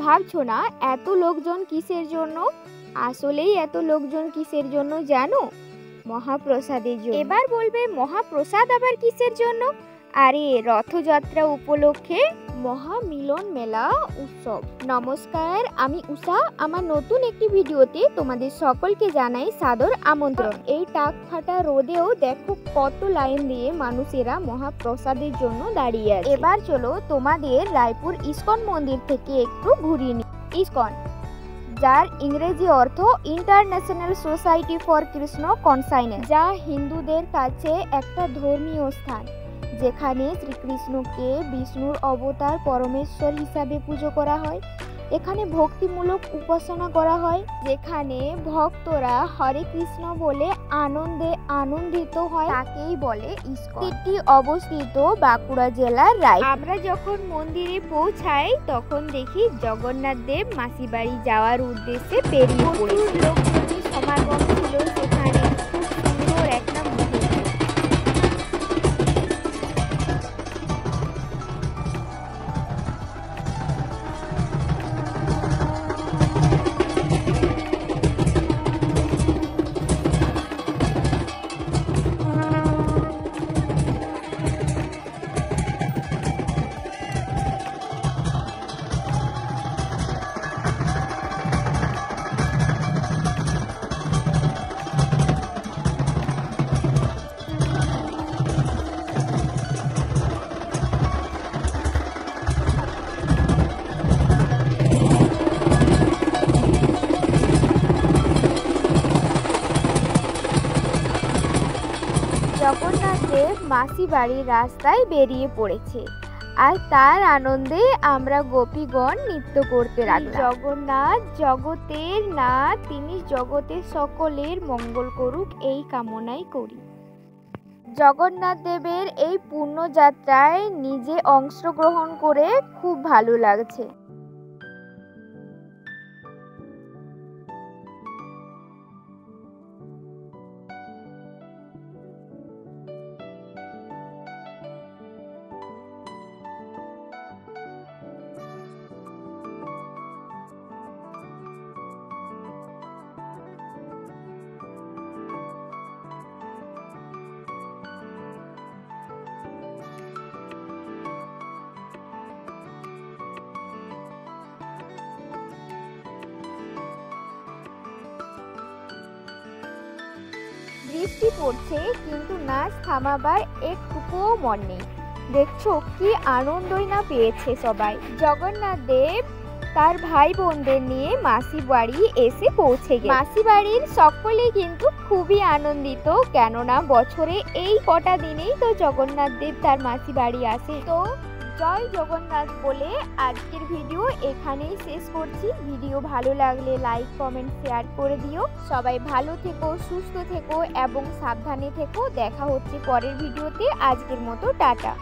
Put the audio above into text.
ভাবছো না এত লোকজন কিসের জন্য? আসলেই এত লোকজন কিসের জন্য জানো? মহাপ্রসাদের জন্য। এবার বলবে মহাপ্রসাদ আবার কিসের জন্য? আরে রথযাত্রা উপলক্ষে মহামিলন মেলা উৎসব। নমস্কার, আমি উষা। আমার নতুন একটি ভিডিওতে তোমাদের সকলকে জানাই সাদর আমন্ত্রণ। এই টাক ফাটা রোদেও দেখো কত লাইন দিয়ে মানুষেরা মহাপ্রসাদের জন্য দাঁড়িয়ে আছে। এবার চলো তোমাদের রায়পুর ইস্কন মন্দির থেকে একটু ঘুরিয়ে নিই। ইস্কন, যার ইংরেজি অর্থ ইন্টারন্যাশনাল সোসাইটি ফর কৃষ্ণ কনসাইনেস, যা হিন্দুদের কাছে একটা ধর্মীয় স্থান যেখানে শ্রীকৃষ্ণকে বিষ্ণুর অবতার পরমেশ্বর হিসাবে পুজো করা হয়। এখানে ভক্তিমূলক উপাসনা করা হয়, যেখানে ভক্তরা হরে কৃষ্ণ বলে আনন্দে আনন্দিত হয়, তাকেই বলে ইস্কন। এটি অবস্থিত বাঁকুড়া জেলার রায়। আমরা যখন মন্দিরে পৌঁছাই তখন দেখি জগন্নাথ দেব মাসি বাড়ি যাওয়ার উদ্দেশ্যে পেরিয়ে পড়েছে। লোকজনের সমাগম ছিল সেখানে। খুব সুন্দর একটা মুহূর্ত। জগন্নাথ দেব মাসি বাড়ির রাস্তায় বেরিয়ে পড়েছে, আর তার আনন্দে আমরা গোপীগণ নৃত্য করতে লাগলাম। জগন্নাথ জগতের নাথ, তিনি জগতের সকলের মঙ্গল করুক এই কামনাই করি। জগন্নাথ দেবের এই পুণ্যযাত্রায় নিজে অংশগ্রহণ করে খুব ভালো লাগছে। বৃষ্টি পড়ছে, কিন্তু নাচ থামাবার একটুকুও মন নেই। দেখছো কি আনন্দই না পেয়েছে সবাই। জগন্নাথ দেব তার ভাই বোনদের নিয়ে মাসি বাড়ি এসে পৌঁছে গেছে। মাসি বাড়ির সকলেই কিন্তু খুবই আনন্দিত, কেননা বছরে এই কটা দিনেই তো জগন্নাথ দেব তার মাসি বাড়ি আসে। তো জয় জগন্নাথ বলে আজকের ভিডিও এখানেই শেষ করছি। ভিডিও ভালো লাগলে লাইক কমেন্ট শেয়ার করে দিও। সবাই ভালো থেকো, সুস্থ থেকো এবং সাবধানে থেকো। দেখা হচ্ছে পরের ভিডিওতে। আজকের মতো টাটা।